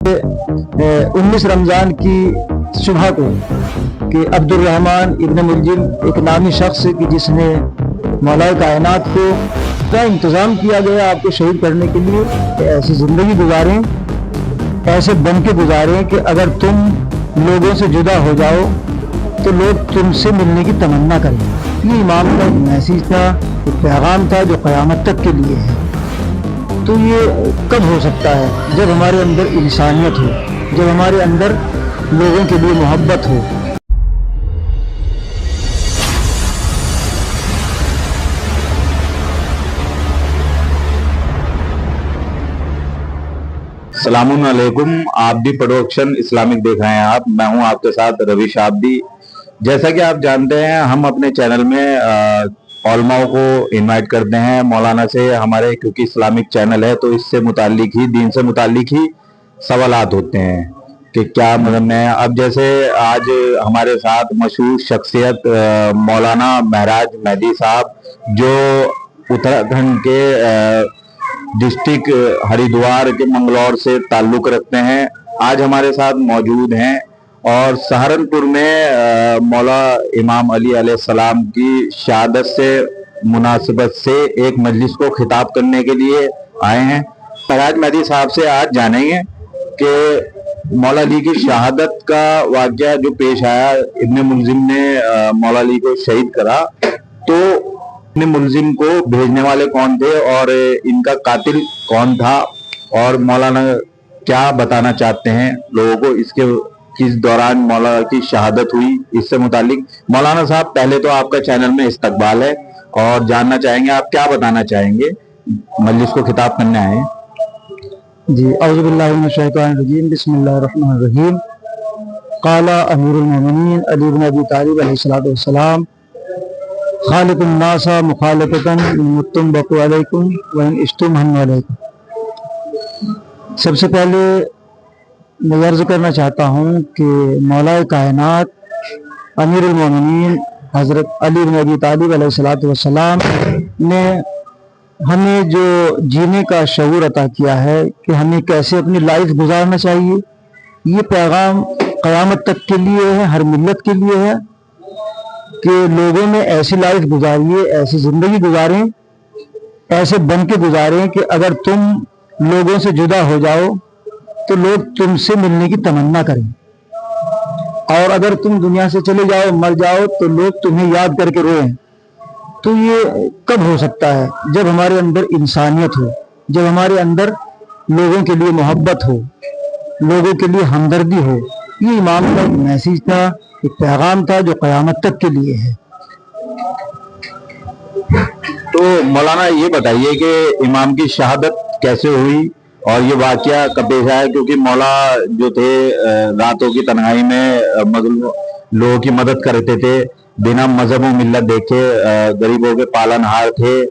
19 रमज़ान की सुबह को कि अब्दुर्रहमान इब्न मुलजिम एक नामी शख्स कि जिसने मौला कायनात को का इंतज़ाम किया गया आपको शहीद करने के लिए, ऐसी ज़िंदगी गुजारें, ऐसे बन के गुजारें कि अगर तुम लोगों से जुदा हो जाओ तो लोग तुमसे मिलने की तमन्ना करें। ये इमाम का मैसेज था, एक पैगाम था जो क़यामत तक के लिए है। तो ये कब हो सकता है? जब हमारे अंदर इंसानियत हो, जब हमारे अंदर लोगों के लिए मोहब्बत हो। अस्सलामुन अलैकुम। आप भी प्रोडक्शन इस्लामिक देख रहे हैं आप, मैं हूं आपके साथ रवि शाब्दी। जैसा कि आप जानते हैं, हम अपने चैनल में उलमाओं को इनवाइट करते हैं मौलाना से, हमारे क्योंकि इस्लामिक चैनल है तो इससे मुताल्लिक ही, दीन से मुताल्लिक ही सवालात होते हैं कि क्या मतलब में। अब जैसे आज हमारे साथ मशहूर शख्सियत मौलाना महराज मेहदी साहब, जो उत्तराखंड के डिस्ट्रिक्ट हरिद्वार के मंगलौर से ताल्लुक रखते हैं, आज हमारे साथ मौजूद हैं। और सहारनपुर में मौला इमाम अली अलैहिस्सलाम की शहादत से मुनासिबत से एक मजलिस को खिताब करने के लिए आए हैं। महराज मेहदी साहब से आज जानेंगे कि मौला अली की शहादत का वाक़या जो पेश आया, इब्ने मुलजिम ने मौला अली को शहीद करा, तो इब्ने मुलजिम को भेजने वाले कौन थे और इनका कातिल कौन था, और मौलाना क्या बताना चाहते हैं लोगों को, इसके किस दौरान मौलाना की शहादत हुई, इससे मुतालिक। मौलाना साहब, पहले तो आपका चैनल में इस्तकबाल है और जानना चाहेंगे आप क्या बताना चाहेंगे, मजलिस को खिताब करने आए। जी, औज़ु बिल्लाहि मिनश शैतानिर रजीम, बिस्मिल्लाहिर रहमानिर रहीम। क़ाला अमीरुल मोमिनीन अली इब्न अबी तालिब अलैहिस्सलातु वस्सलाम, खालिकुन नासा मुखालफतन मुत्तबक़ु अलैकुम व इन इश्तुम हम अलैकुम। सबसे पहले मैं अर्ज़ करना चाहता हूँ कि मौला कायनात अमीरुल मोमिनीन हज़रत अली इब्न अबी तालिब अलैहिस्सलातु वस्सलाम ने हमें जो जीने का शऊर अता किया है कि हमें कैसे अपनी लाइफ गुजारना चाहिए, ये पैगाम क़यामत तक के लिए है, हर मिल्लत के लिए है कि लोगों में ऐसी लाइफ गुजारिए, ऐसी ज़िंदगी गुजारें, ऐसे बन के गुजारें कि अगर तुम लोगों से जुदा हो जाओ तो लोग तुमसे मिलने की तमन्ना करें, और अगर तुम दुनिया से चले जाओ, मर जाओ, तो लोग तुम्हें याद करके रोएं। तो ये कब हो सकता है? जब हमारे अंदर इंसानियत हो, जब हमारे अंदर लोगों के लिए मोहब्बत हो, लोगों के लिए हमदर्दी हो। ये इमाम का एक मैसेज था, एक पैगाम था जो क़यामत तक के लिए है। तो मौलाना ये बताइए कि इमाम की शहादत कैसे हुई और ये वाकया कब पेश आया, क्योंकि मौला जो थे रातों की तन्हाई में लोगों की मदद करते थे, बिना मजहब और मिल्लत देखे गरीबों के पालनहार थे,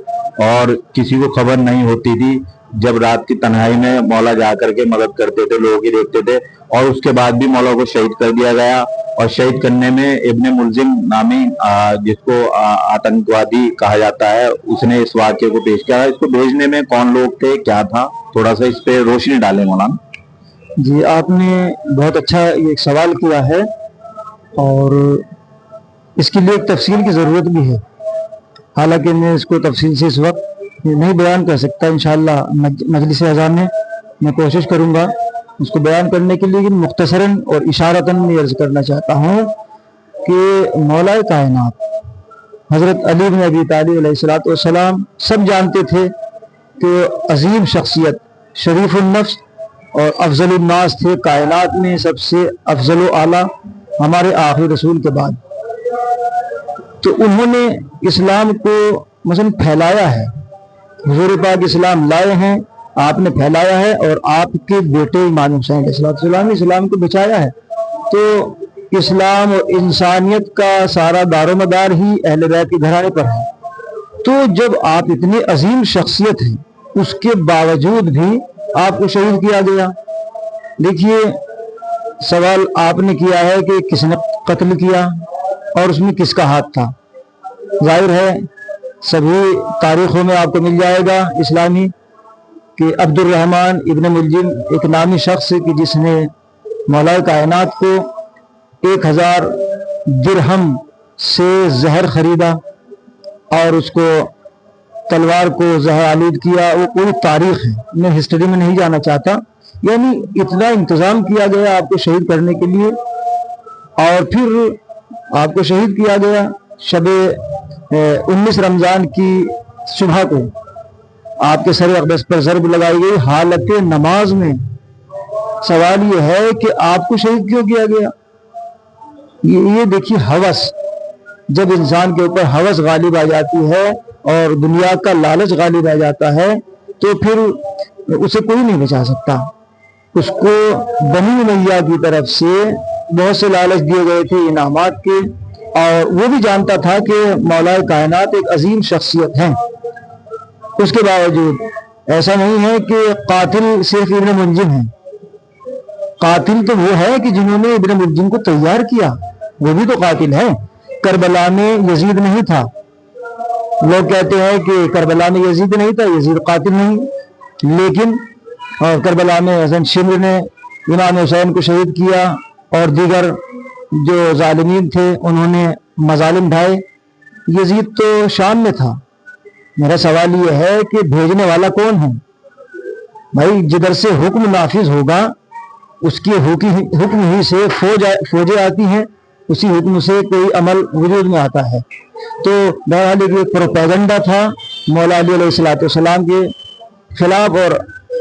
और किसी को खबर नहीं होती थी। जब रात की तन्हाई में मौला जा करके मदद करते थे, लोगों की देखते थे, और उसके बाद भी मौला को शहीद कर दिया गया। और शहीद करने में इब्ने मुलजिम नामी जिसको आतंकवादी कहा जाता है, उसने इस वाक्य को पेश किया। इसको भेजने में कौन लोग थे, क्या था, थोड़ा सा इस पे रोशनी डालें मौलाना। जी, आपने बहुत अच्छा ये एक सवाल किया है और इसके लिए एक तफसील की ज़रूरत भी है। हालांकि मैं इसको तफसील से इस वक्त नहीं बयान कर सकता, इंशाअल्लाह मजलिस अज़ान में मैं कोशिश करूँगा उसको बयान करने के लिए। मुख्तसरन और इशारतन में अर्ज़ करना चाहता हूँ कि मौला कायनात हज़रत अली इब्न अबी तालिब अलैहिस्सलातु वस्सलाम सब जानते थे कि अजीम शख्सियत, शरीफुल नफ्स और अफजलुन नास थे, कायनात में सबसे अफजल व आला हमारे आखिरी रसूल के बाद। तो उन्होंने इस्लाम को मसलन फैलाया है, हुज़ूर पाक इस्लाम लाए हैं, आपने फैलाया है, और आपके बेटे इमाम हुसैन अलैहिस्सलाम ने इस्लाम को बचाया है। तो इस्लाम और इंसानियत का सारा दारोमदार ही अहले बैत के घराने पर है। तो जब आप इतनी अजीम शख्सियत हैं, उसके बावजूद भी आपको शहीद किया गया। देखिए, सवाल आपने किया है कि किसने कत्ल किया और उसमें किसका हाथ था। जाहिर है सभी तारीखों में आपको मिल जाएगा इस्लामी کہ عبد الرحمن ابن ملجم ایک نامی شخص کہ جس نے مولا کائنات کو 1000 درہم سے زہر خریدا اور اس کو تلوار کو زہر آلود کیا، وہ کوئی تاریخ ہے، میں ہسٹری میں نہیں جانا چاہتا، یعنی اتنا انتظام کیا گیا آپ کو شہید کرنے کے لیے، اور پھر آپ کو شہید کیا گیا شب 19 رمضان کی صبح کو آپ کے سر اقدس پر ضرب لگائی گئی حالت نماز میں۔ سوال یہ ہے کہ آپ کو شہید کیوں کیا گیا؟ یہ دیکھیے ہوس، جب انسان کے اوپر ہوس غالب آ جاتی ہے اور دنیا کا لالچ غالب آ جاتا ہے تو پھر اسے کوئی نہیں بچا سکتا۔ اس کو بنی امیہ کی طرف سے بہت سے لالچ دیے گئے تھے انعامات کے، اور وہ بھی جانتا تھا کہ مولا کائنات ایک عظیم شخصیت ہے، اس کے باوجود ایسا نہیں ہے کہ قاتل صرف ابن ملجم ہے، قاتل تو وہ ہے کہ جنہوں نے ابن ملجم کو تیار کیا، وہ بھی تو قاتل ہے۔ کربلا میں یزید نہیں تھا، لوگ کہتے ہیں کہ کربلا میں یزید نہیں تھا، یزید قاتل نہیں، لیکن کربلا میں حسن شمر نے امام حسین کو شہید کیا اور دیگر جو ظالمین تھے انہوں نے مظالم ڈھائے۔ یزید تو شام میں تھا۔ میرا سوال یہ ہے کہ بھیجنے والا کون ہے؟ بھائی جدھر سے حکم نافذ ہوگا اس کی حکم ہی سے فوجیں آتی ہیں، اسی حکم سے کوئی عمل وجود میں آتا ہے۔ تو بہرحال ایک پروپیگنڈا تھا مولا علی علیہ السلام کے خلاف، اور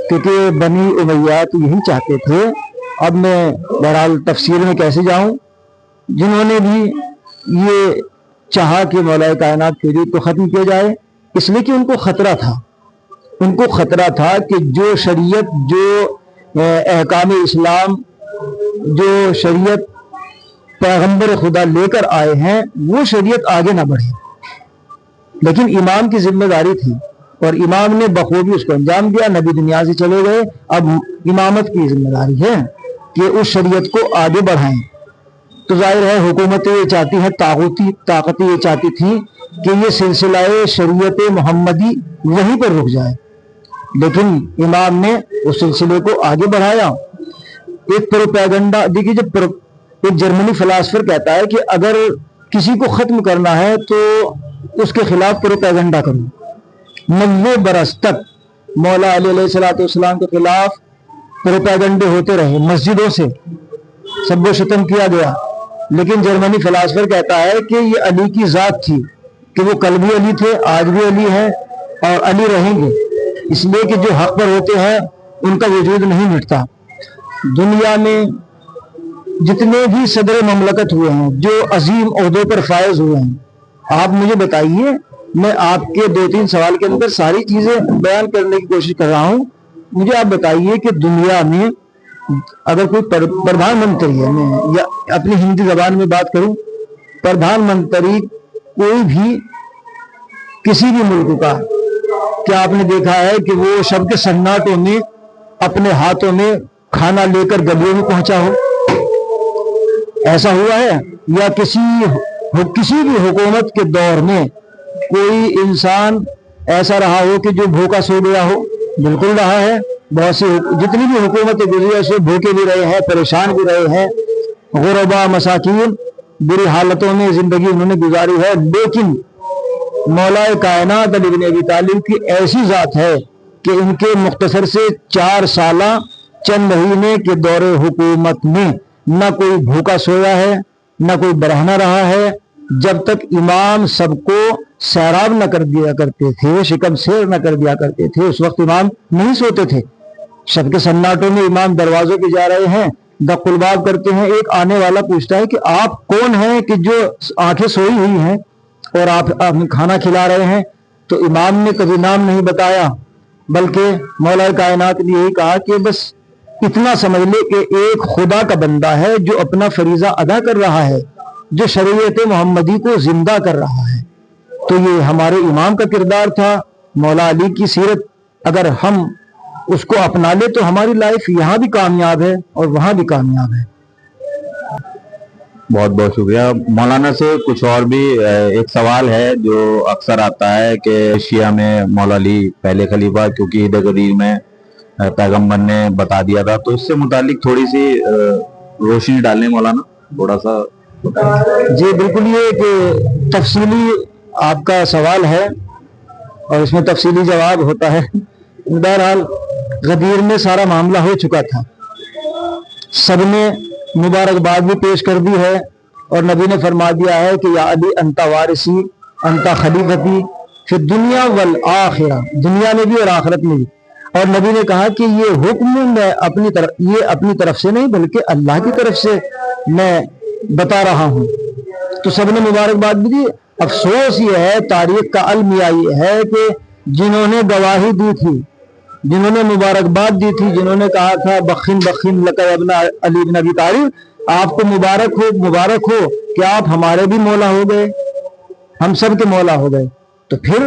کیونکہ بنی امیہ تو یہی چاہتے تھے۔ اب میں بہرحال تفصیل میں کیسے جاؤں، جنہوں نے بھی یہ چاہا کہ مولا کائنات کے وجود کو ختم کیا جائے، اس لیے کہ ان کو خطرہ تھا، ان کو خطرہ تھا کہ جو شریعت، جو احکام اسلام، جو شریعت پیغمبر خدا لے کر آئے ہیں وہ شریعت آگے نہ بڑھے۔ لیکن امام کی ذمہ داری تھی اور امام نے بخوبی اس کو انجام دیا، نبی دنیا سے چلے گئے، اب امامت کی ذمہ داری ہے کہ اس شریعت کو آگے بڑھائیں۔ تو ظاہر ہے حکومتیں یہ چاہتی ہیں، طاقتیں یہ چاہتی تھیں کہ یہ سلسلہ شریعت محمدی وہیں پر رک جائے، لیکن امام نے اس سلسلے کو آگے بڑھایا۔ ایک پروپیگنڈا دیکھیے، جب ایک جرمنی فلاسفر کہتا ہے کہ اگر کسی کو ختم کرنا ہے تو اس کے خلاف پروپیگنڈا کرو۔ 90 برس تک مولا علی علیہ السلام کے خلاف پروپیگنڈے ہوتے رہے، مسجدوں سے سب و شتم کیا گیا، لیکن جرمنی فلاسفر کہتا ہے کہ یہ علی کی ذات تھی، کہ وہ کل بھی علی تھے، آج بھی علی ہیں اور علی رہیں گے، اس لیے کہ جو حق پر ہوتے ہیں ان کا وجود نہیں مٹتا۔ دنیا میں جتنے بھی صدر مملکت ہوئے ہیں، جو عظیم عہدوں پر فائز ہوئے ہیں، آپ مجھے بتائیے، میں آپ کے 2-3 سوال کے اندر ساری چیزیں بیان کرنے کی کوشش کر رہا ہوں، مجھے آپ بتائیے کہ دنیا میں اگر کوئی پردھان منتری ہے، میں یا اپنی ہندی زبان میں بات کروں، پردھان منتری کوئی بھی کسی بھی ملک کا، کیا آپ نے دیکھا ہے کہ وہ شب کے سناٹوں میں اپنے ہاتھوں میں کھانا لے کر گلیوں میں پہنچا ہو؟ ایسا ہوا ہے؟ یا کسی بھی حکومت کے دور میں کوئی انسان ایسا رہا ہو کہ جو بھوکا سو گیا ہو؟ بالکل رہا ہے، بہت سی جتنی بھی حکومتیں گزری ہیں سے بھوکے بھی رہے ہیں، پریشان بھی رہے ہیں، غربا مساکین بری حالتوں میں زندگی انہوں نے گزاری ہے، لیکن مولا کائنات علی بن ابی طالب کی ایسی ذات ہے کہ ان کے مختصر سے 4 سالہ چند مہینے کے دور حکومت میں نہ کوئی بھوکا سویا ہے، نہ کوئی برہنہ رہا ہے۔ جب تک امام سب کو سیراب نہ کر دیا کرتے تھے، شکم سیر نہ کر دیا کرتے تھے، اس وقت امام نہیں سوتے تھے۔ شب کے سناٹوں میں امام دروازوں پہ جا رہے ہیں، دق الباب کرتے ہیں، ایک آنے والا پوچھتا ہے کہ آپ کون ہیں کہ جو آنکھیں سوئی ہوئی ہیں اور آپ کھانا کھلا رہے ہیں؟ تو امام نے کبھی نام نہیں بتایا، بلکہ مولا کائنات نے یہی کہا کہ بس اتنا سمجھ لے کہ ایک خدا کا بندہ ہے جو اپنا فریضہ ادا کر رہا ہے، جو شریعت محمدی کو زندہ کر رہا ہے۔ تو یہ ہمارے امام کا کردار تھا۔ مولا علی کی سیرت اگر ہم اس کو اپنا لے تو ہماری لائف یہاں بھی کامیاب ہے اور وہاں بھی کامیاب ہے۔ بہت بہت شکریہ مولانا سے۔ کچھ اور بھی ایک سوال ہے جو اکثر آتا ہے کہ شیعہ میں مولا علی پہلے خلیفہ، کیونکہ عید غدیر میں पैगंबर ने बता दिया था, तो इससे मुतालिक थोड़ी सी रोशनी डालने मौलाना, थोड़ा सा बताएं। जी बिल्कुल, ये एक तफसीली आपका सवाल है और इसमें तफसीली जवाब होता है। बहरहाल गदीर में सारा मामला हो चुका था, सबने मुबारकबाद भी पेश कर दी है और नबी ने फरमा दिया है कि या अली अंता वारिसी अंता खलीफती फिर दुनिया वल आखिरा, दुनिया में भी और आखिरत में भी। और नबी ने कहा कि ये हुक्म मैं अपनी तरफ से नहीं बल्कि अल्लाह की तरफ से मैं बता रहा हूँ। तो सबने मुबारकबाद भी दी। अफसोस ये है, तारीख का अलमिया ये है कि जिन्होंने गवाही दी थी, जिन्होंने मुबारकबाद दी थी, जिन्होंने कहा था बखिन बखिन लका इब्न अली इब्न अबी तालिब, आपको मुबारक हो कि आप हमारे भी मौला हो गए, हम सब के मौला हो गए। तो फिर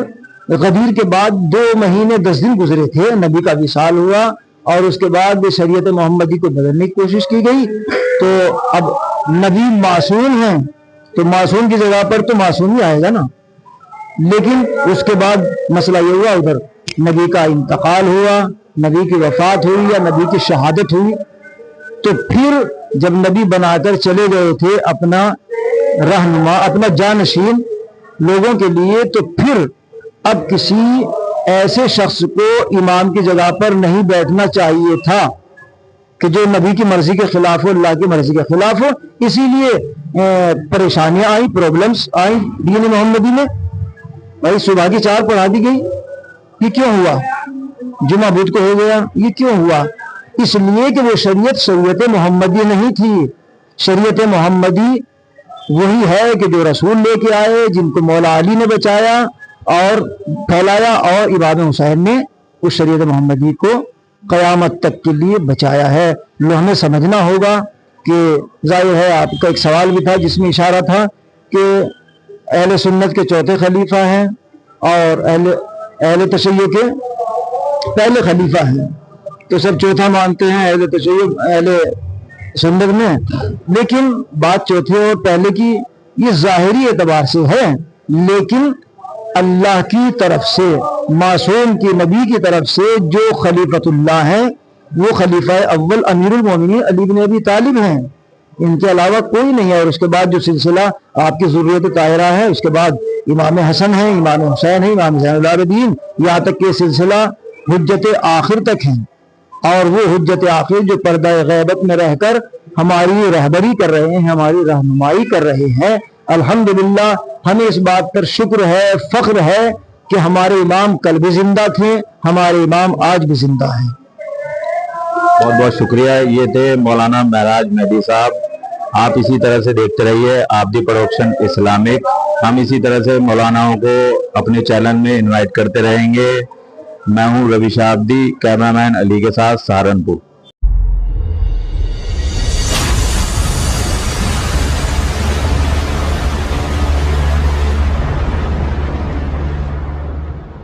गदीर के बाद 2 महीने 10 दिन गुजरे थे, नबी का विसाल हुआ और उसके बाद शरीयत मोहम्मदी को बदलने की कोशिश की गई। तो अब नबी मासूम हैं, तो मासूम की जगह पर तो मासूम ही आएगा ना। लेकिन उसके बाद मसला ये हुआ, उधर नबी का इंतकाल हुआ, नबी की वफात हुई या नबी की शहादत हुई। तो फिर जब नबी बनाकर चले गए थे अपना रहनुमा, अपना जानशीन लोगों के लिए, तो फिर अब किसी ऐसे शख्स को इमाम की जगह पर नहीं बैठना चाहिए था कि जो नबी की मर्जी के खिलाफ हो, अल्लाह की मर्जी के खिलाफ हो। इसीलिए परेशानियां आई, प्रॉब्लम्स आई दीन मोहम्मदी में। भाई सुबह की 4 पढ़ा दी गई, ये क्यों हुआ? जुमा बुध को हो गया, ये क्यों हुआ? इसलिए कि वो शरीयत मोहम्मदी नहीं थी। शरीयत मोहम्मदी वही है कि जो रसूल लेके आए, जिनको मौला अली ने बचाया और फैलाया, और इमाम हुसैन ने उस शरीयत मोहम्मदी को क़यामत तक के लिए बचाया है। लोग हमें समझना होगा कि जाहिर है, आपका एक सवाल भी था जिसमें इशारा था कि अहले सुन्नत के चौथे खलीफा हैं और अहले तशय्युअ के पहले खलीफा हैं, तो सब चौथा मानते हैं अहले तशय्युअ अहले सुन्नत में। लेकिन बात चौथे और पहले की ये ज़ाहिरी एतबार से है, लेकिन अल्लाह की तरफ से, मासूम की नबी की तरफ से जो खलीफतुल्लाह है वो खलीफा अव्वल अमीरुल मोमिनीन अली इब्न अबी तालिब हैं, इनके अलावा कोई नहीं है। और उसके बाद जो सिलसिला आपकी ज़ुर्रियत ताहिरा है, उसके बाद इमाम हसन है, इमाम हुसैन है, इमाम ज़ैनुल आबिदीन, यहाँ तक के सिलसिला हुज्जत आखिर तक हैं। और वो हुज्जत आखिर जो पर्दा गैबत में रहकर हमारी रहबरी कर रहे हैं, हमारी रहनुमाई कर रहे हैं। अल्हम्दुलिल्लाह हमें इस बात पर शुक्र है, फख्र है कि हमारे इमाम कल भी जिंदा थे, हमारे इमाम आज भी जिंदा हैं। बहुत बहुत शुक्रिया। ये थे मौलाना महराज मेहदी साहब। आप इसी तरह से देखते रहिए आबदी प्रोडक्शन इस्लामिक। हम इसी तरह से मौलानाओं को अपने चैनल में इनवाइट करते रहेंगे। मैं हूँ रवि शाब्दी, कैमरामैन अली के साथ, सहारनपुर।